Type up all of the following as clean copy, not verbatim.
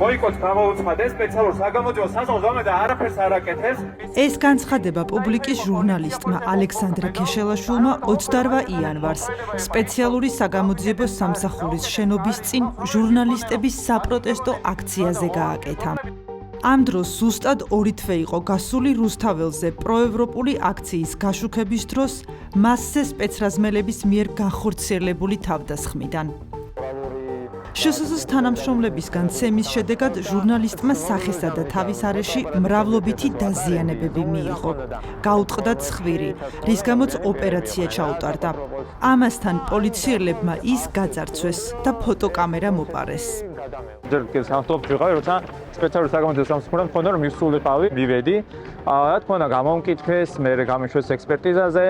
მოიკოც გამოუცხადეს სპეციალურ საგამოძიებო საზღვარგამოძიებას და არაფერს არ აკეთებს. ეს განცხადება პუბლიკის ჟურნალისტმა ალექსანდრე ქეშელაშვილმა 28 იანვარს სპეციალური საგამოძიებო სამსახურის შენობის წინ ჟურნალისტების საპროტესტო აქციაზე გააკეთა. ამ დროს ზუსტად 2 თვე იყო გასული რუსთაველზე პროევროპული აქციის გაშუქების დროს მასზე სპეცრაზმელების მიერ განხორციელებული თავდასხმიდან. შსს თანამშრომლებისგან ცემის შედეგად ჟურნალისტმა სახესა და თავის არეში მრავლობითი დაზიანებები მიიღო. გაუტყდა ცხვირი, რის გამოც ოპერაცია ჩაუტარდა. ამასთან პოლიციელებმა ის გაძარცვეს და ფოტოკამერა მოპარეს. ჯერ კიდევ სამსახურში ვიყავი, როცა სპეციალური საგამოძიებო სამსახურიდან მქონდა რომ მივსულიყავი, მივედი. რა თქმა უნდა, გამომკითხეს, მე გამიშვეს ექსპერტიზაზე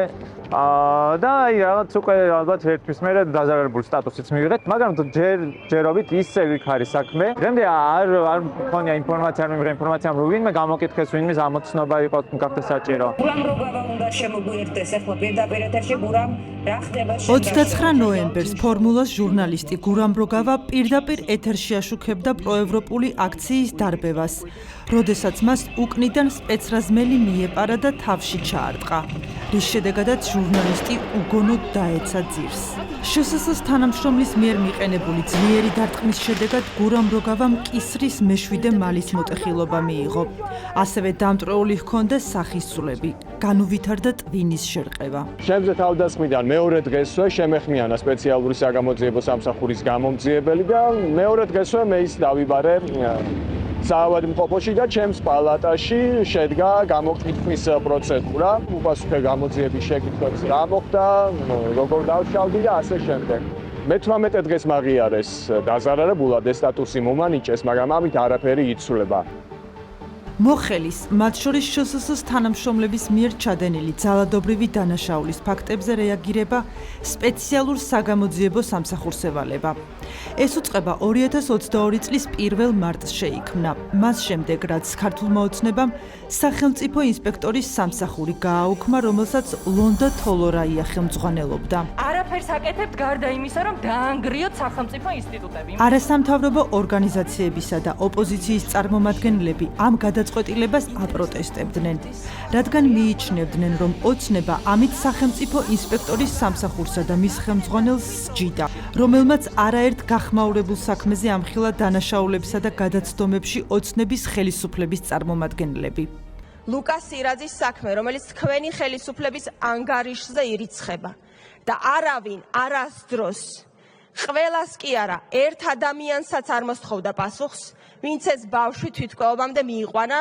და აი რაღაც უკვე ალბათ ერთვის მერე დაზარალებული სტატუსიც მივიღეთ, მაგრამ ჯერობით ისე ვიქარი საქმე. დღემდე არ მქონია ინფორმაცია, არ მიმიღე ინფორმაცია, რომ ვინმე გამოკითხეს, ვინმე ამოცნობა იყო გახდა საჭირო. გურამ როგავა უნდა შემოგვიერთდეს ახლა პირდაპირ ეთერში გურამ რა ხდება 29 ნოემბერს ფორმულას ჟურნალისტი გურამ როგავა პირდაპირ ეთერში აშუქებდა პროევროპული აქციის დარბევას, როდესაც მას უკნიდან სპეცრაზმელი მიეპარა და თავში ჩაარტყა, რის შედეგადაც ჟურნალისტი უგონოდ დაეცა ძირს. შსს თანამშრომლის მიერ მიყენებული ძლიერი დარტყმის შედეგად გურამ როგავამ კისრის მეშვიდე მალის მოტეხილობა მიიღო. ასევე დამტვრეული ჰქონდა სახის ცვლები, განუვითარდა ტვინის შერყევა. შემზე თავდასხმიდან მეორე დღესვე შემეხმიანა სპეციალური საგამოძიებო სამსახურის გამომძიებელი და მეორე დღესვე მე ის დავიბარე საავადმყოფოში და ჩემს პალატაში შედგა გამოკითხვის პროცედურა, უპასუხე გამოძიების შეკითხვებს რა მოხდა, როგორ დავშალდი და ასე შემდეგ. მე-18 დღეს მაღიარეს დაზარალებულად ეს სტატუსი მომანიჭეს, მაგრამ ამით არაფერი იცვლება. მოხელის, მათ შორის შსს თანამშრომლების მიერ ჩადენილი ძალადობრივი დანაშაულის ფაქტებზე რეაგირება სპეციალურ საგამოძიებო სამსახურს ევალება. ეს უწყება 2022 წლის 1 მარტს შეიქმნა. მას შემდეგ, რაც ქართულმა ოცნებამ სახელმწიფო ინსპექტორის სამსახური გააუქმა, რომელსაც ლონდა თოლორაია ხელმძღვანელობდა. არაფერს აკეთებთ გარდა იმისა, რომ დაანგრიოთ სახელმწიფო ინსტიტუტები. არასამთავრობო ორგანიზაციებისა და ოპოზიციის წარმომადგენლები ამ გადაწყვეტილებას აპროტესტებდნენ, რადგან მიიჩნევდნენ, რომ ოცნება ამით სახელმწიფო ინსპექტორის სამსახურსა და მის ხელმძღვანელს სჯიდა, რომელმაც არაერთ გახმაურებულ საქმეზე ამხილა დანაშაულებსა და გადაცდომებში ოცნების ხელისუფლების წარმომადგენლები. ლუკას სირაძის საქმე, რომელიც თქვენი ხელისუფლების ანგარიშზე ირიცხება და არავინ არასდროს ყველას კი არა, ერთ ადამიანსაც არ მოსთხოვდა პასუხს, ვინც ეს ბავშვი თვითკვებამდე მიიყვანა,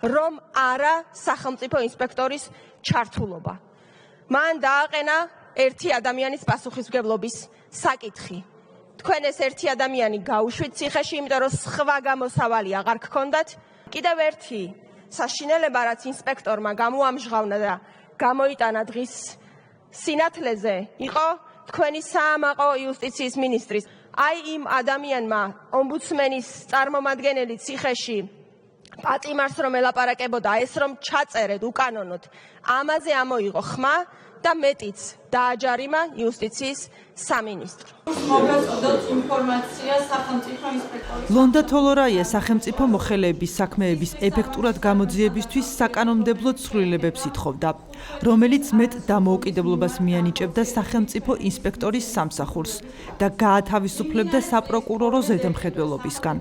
რომ არა სახელმწიფო ინსპექტორის ჩართულობა. მან დააყენა ერთი ადამიანის პასუხისმგებლობის საკითხი. თქვენ ეს ერთი ადამიანი გაუშვით ციხეში, იმიტომ რომ სხვა გამოსავალი აღარ გქონდათ. კიდევ ერთი საშინელება, რაც ინსპექტორმა გამოამჟღავნა და გამოიტანა დღის სინათლეზე, იყო თქვენი საამაყო იუსტიციის მინისტრის. აი იმ ადამიანმა ომბუდსმენის წარმომადგენელი ციხეში პატიმარს რომ ელაპარაკებოდა, ეს რომ ჩაწერეთ უკანონოდ, ამაზე ამოიღო ხმა და მეტიც დააჯარიმა იუსტიციის სამინისტრო. მოგაწოდოთ ინფორმაცია სახელმწიფო ინსპექტორის. ლონდა თოლორაია სახელმწიფო მოხელეების საქმეების ეფექტურად გამოძიებისთვის საკანონმდებლო ცვლილებებს ითხოვდა, რომელიც მეტ დამოუკიდებლობას მიანიჭებდა სახელმწიფო ინსპექტორის სამსახურს და გაათავისუფლებდა საპროკურორო ზედამხედველობისგან.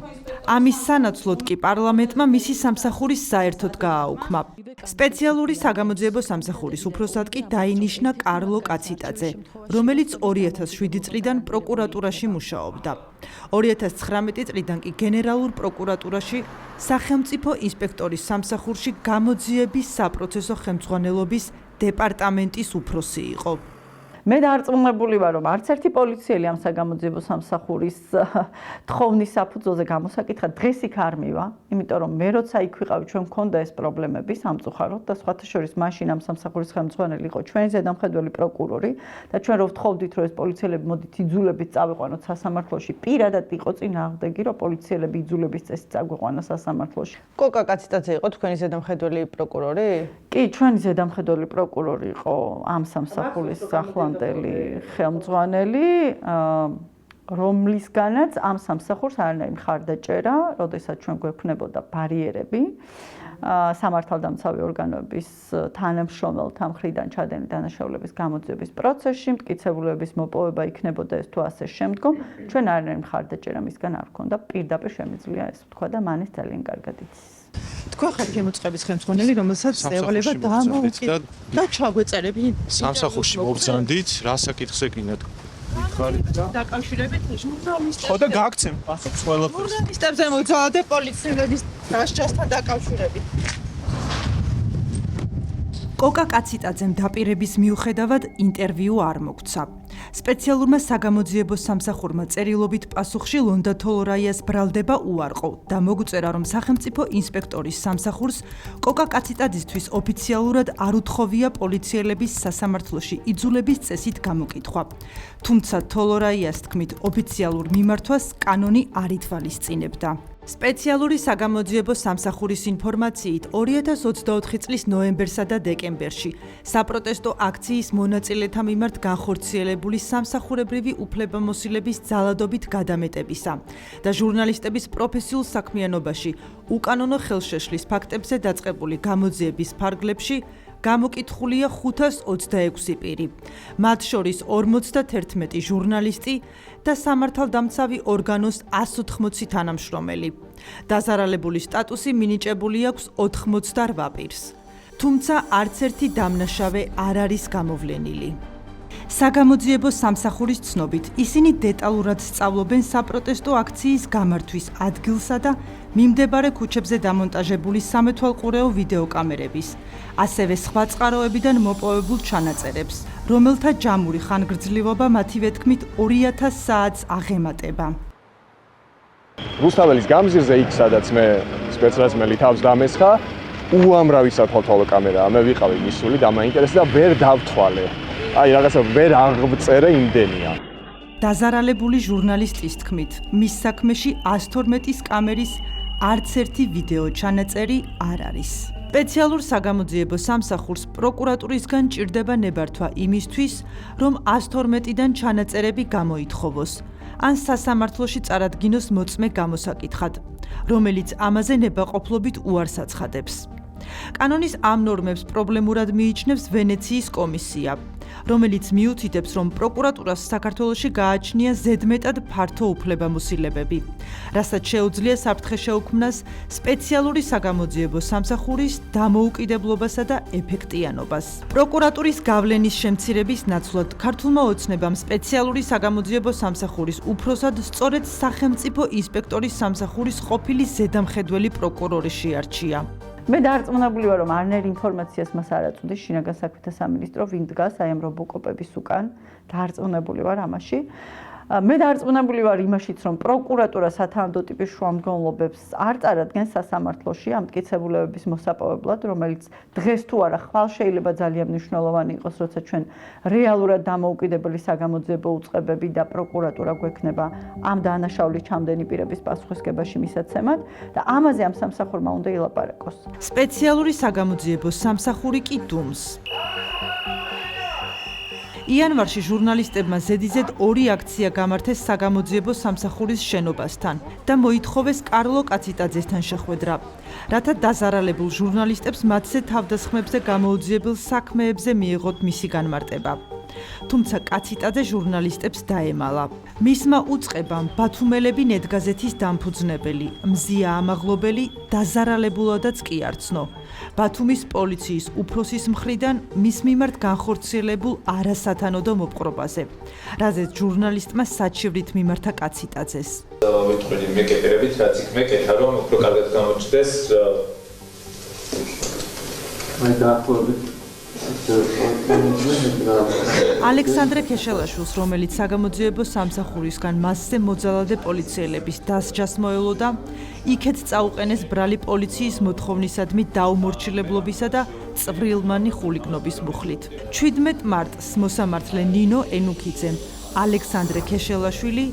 ამის სანაცვლოდ კი პარლამენტმა მისი სამსახურის საერთოდ გააუქმა. სპეციალური საგამოძიებო სამსახურის უფროსად კი დაინიშნა კარლო კაციტაძე, რომელიც 2007 წლიდან პროკურატურაში მუშაობდა. 2019 წლიდან კი გენერალურ პროკურატურაში სახელმწიფო ინსპექტორის სამსახურში გამოძიების საპროცესო ხელმძღვანელობის დეპარტამენტის უფროსი იყო. მე დარწმუნებული ვარ, რომ არც ერთი პოლიციელი ამ საგამოძიებო სამსახურის თხოვნის საფუძველზე გამოსაკითხად დღეს იქ არ მივა, იმიტომ რომ მე როცა იქ ვიყავი, ჩვენ მქონდა ეს პრობლემები სამწუხაროდ და სხვათა შორის მაშინ ამ სამსახურის ხელმძღვანელი იყო ჩვენი ზედამხედველი პროკურორი და ჩვენ რო ვთხოვდით, რომ ეს პოლიციელები მოდით იძულებით წავიყვანოთ სასამართლოში, პირადად იყო წინააღმდეგი, რომ პოლიციელები იძულების წესით წაგვიყვანა სასამართლოში. კოკა კაციტაძე იყო თქვენი ზედამხედველი პროკურორი? კი, ჩვენი ზედამხედველი პროკურორი იყო ამ სამსახურის ახლანდელი ხელმძღვანელი. რომლისგანაც ამ სამსახურს არანაირი მხარდაჭერა, როდესაც ჩვენ გვექნებოდა ბარიერები სამართალდამცავი ორგანოების თანამშრომელთა მხრიდან ჩადენილი დანაშაულების გამოძიების პროცესში, მტკიცებულებების მოპოვება იქნებოდა ეს თუ ასე შემდგომ, ჩვენ არანაირი მხარდაჭერა მისგან არ გვქონდა, პირდაპირ შემიძლია ეს ვთქვა და მან ეს ძალიან კარგად იცის. თქვენ ხართ გემოწყების ხელმძღვანელი, რომელსაც ევალება დამოუკიდებლობა და ჩაგვეწერები სამსახურში მობრძანდით, რა საკითხზე გინდათ? დაკავშირებით ჟურნალისტებს. ხო და გაგცემ პასუხს ყველაფერს. ჟურნალისტებზე მოძალადე პოლიციელების დასჯასთან დაკავშირებით. კოკა კაციტაძემ დაპირების მიუხედავად ინტერვიუ არ მოგცა. სპეციალურმა საგამოძიებო სამსახურმა წერილობით პასუხში ლონდა თოლორაიას ბრალდება უარყო და მოგუწერა, რომ სახელმწიფო ინსპექტორის სამსახურს კოკა კაციტაძისთვის ოფიციალურად არ უთხოვია პოლიციელების სასამართლოში იძულების წესით გამოკითხვა. თუმცა თოლორაიას თქმით, ოფიციალურ მიმართვას კანონი არ ითვალისწინებდა. სპეციალური საგამოძიებო სამსახურის ინფორმაციით 2024 წლის ნოემბერსა და დეკემბერში საპროტესტო აქციის მონაწილეთა მიმართ განხორციელებული სამსახურებრივი უფლებამოსილების ძალადობით გადამეტებისა და ჟურნალისტების პროფესიულ საქმიანობაში უკანონო ხელშეშლის ფაქტებზე დაწყებული გამოძიების ფარგლებში გამოკითხულია 526 პირი, მათ შორის 51 ჟურნალისტი და სამართალდამცავი ორგანოს 180 თანამშრომელი. დაზარალებული სტატუსი მინიჭებული აქვს 88 პირს. თუმცა არც ერთი დამნაშავე არ არის გამოვლენილი. საგამოძიებო სამსახურის ცნობით, ისინი დეტალურად სწავლობენ საპროტესტო აქციის გამართვის ადგილსა და მიმდებარე ქუჩებზე დამონტაჟებული სამეთვალყურეო ვიდეოკამერების, ასევე სხვა წყაროებიდან მოპოვებულ ჩანაწერებს, რომელთა ჯამური ხანგრძლივობა მათივე თქმით 2000 საათს აღემატება. რუსთაველის გამზირზე იქ, სადაც მე სპეცრაზმელი თავს დამესხა, უამრავი საფოთოლო კამერაა, მე ვიყავი მისული და მაინტერესდა და ვერ დავთვალე. აი რაღაცა ვერ აღწერე იმდენია. დაზარალებული ჟურნალისტის თქმით, მის საქმეში 112-ის კამერის არც ერთი ვიდეო ჩანაწერი არ არის. სპეციალურ საგამოძიებო სამსახურს პროკურატურისგან ჭირდება ნებართვა იმისთვის, რომ 112-დან ჩანაწერები გამოითხოვოს, ან სასამართლოში წარადგინოს მოწმე გამოსაკითხად, რომელიც ამაზე ნებაყოფლობით უარს აცხადებს. კანონის ამ ნორმებს პრობლემურად მიიჩნევს ვენეციის კომისია, რომელიც მიუთითებს, რომ პროკურატურას საქართველოში გააჩნია ზედმეტად ფართო უფლებამოსილებები, რასაც შეუძლია საფრთხე შეუქმნას სპეციალური საგამოძიებო სამსახურის დამოუკიდებლობასა და ეფექტიანობას. პროკურატურის გავლენის შემცირების ნაცვლად ქართულმა ოცნებამ სპეციალური საგამოძიებო სამსახურის უფროსად სწორედ სახელმწიფო ინსპექტორის სამსახურის ყოფილი ზედამხედველი პროკურორი შეარჩია. მე დარწმუნებული ვარ, რომ არანაირ ინფორმაციას მას არ აწვდის შინაგან საქმეთა სამინისტრო, ვინ დგას აი ამ რობოკოპების უკან. დარწმუნებული ვარ ამაში. მე დარწმუნებული ვარ იმაშიც, რომ პროკურატურა სათანადო ტიპის შუამდგომლობებს არ წარადგენს სასამართლოში ამ მტკიცებულებების მოსაპოვებლად, რომელიც დღეს თუ არა ხვალ შეიძლება ძალიან მნიშვნელოვანი იყოს, როცა ჩვენ რეალურად დამოუკიდებელი საგამოძიებო უწყებები და პროკურატურა გვექნება ამ დანაშაულის ჩამდენი პირების პასუხისგებაში მისაცემად და ამაზე ამ სამსახურმა უნდა ილაპარაკოს. სპეციალური საგამოძიებო სამსახური კი დუმს. იანვარში ჟურნალისტებმა ზედიზედ 2 აქცია გამართეს საგამოძიებო სამსახურის შენობასთან და მოითხოვეს კარლო კაციტაძესთან შეხვედრა, რათა დაზარალებულ ჟურნალისტებს მათზე თავდასხმებზე გამოუძიებელ საქმეებზე მიიღოთ მისი განმარტება. თუმცა კაციტაძე ჟურნალისტებს დაემალა. მისმა უწყებამ ბათუმელები ნეტგაზეთის დამფუძნებელი, მზია ამაღლობელი დაზარალებულადაც კი არ ცნო. ბათუმის პოლიციის უფროსის მხრიდან მის მიმართ განხორციელებულ არასათანადო მოპყრობაზე, რაზეც ჟურნალისტმა საჩივრით მიმართა კაციტაძეს. ვიტყვი მეკეტერებით, რაც იქ მეკეთა, რომ უფრო კარგად გამოჩნდეს. აი დაახლოებით ალექსანდრე ქეშელაშვილს, რომელიც საგამოძიებო სამსახურისგან მასზე მოძალადე პოლიციელების დასჯას მოელოდა, იქეთ წაუყენეს ბრალი პოლიციის მოთხოვნისადმი დაუმორჩილებლობისა და წვრილმანი ხულიგნობის მუხლით. 17 მარტს მოსამართლე ნინო ენუქიძემ ალექსანდრე ქეშელაშვილი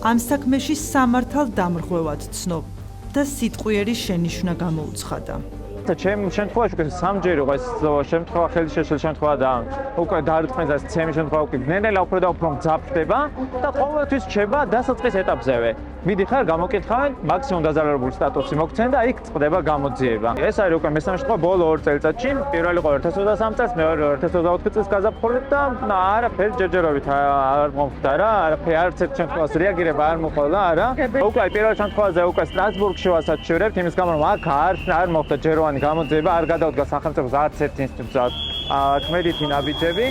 ამ საქმეში სამართალ დამრღვევად ცნო და სიტყვიერი შენიშვნა გამოუცხადა. მაგალითად ჩემ შემთხვევაში უკვე სამჯერ იყო ეს შემთხვევა, ხელის შეშლის შემთხვევა და უკვე დარწმენდა ეს ცემის შემთხვევა უკვე ნელ-ნელა უფრო და უფრო მძაფრდება და ყოველთვის რჩება დასაწყის ეტაპზევე. მიდიხარ, გამოკითხავენ, მაქსიმუმ დაზარალებული სტატუსი მოგცენ და იქ წყდება გამოძიება. ეს არის უკვე მესამე შემთხვევა ბოლო 2 წელიწადში. პირველი იყო 2023 წელს, მეორე 2024 წელს გაზაფხულით და არაფერი ჯერჯერობით არ მომხდარა, არაფერი არც ერთ შემთხვევას რეაგირება არ მოხდა, არა. უკვე პირველ შემთხვევაზე უკვე სტრასბურგში ვასაჩივრებთ, იმის გამო რომ აქ არ მოხდა ჯეროვანი გამოძიება, არ გადავდგა სახელმწიფოს არც ერთ ინსტიტუტს ქმედითი ნაბიჯები.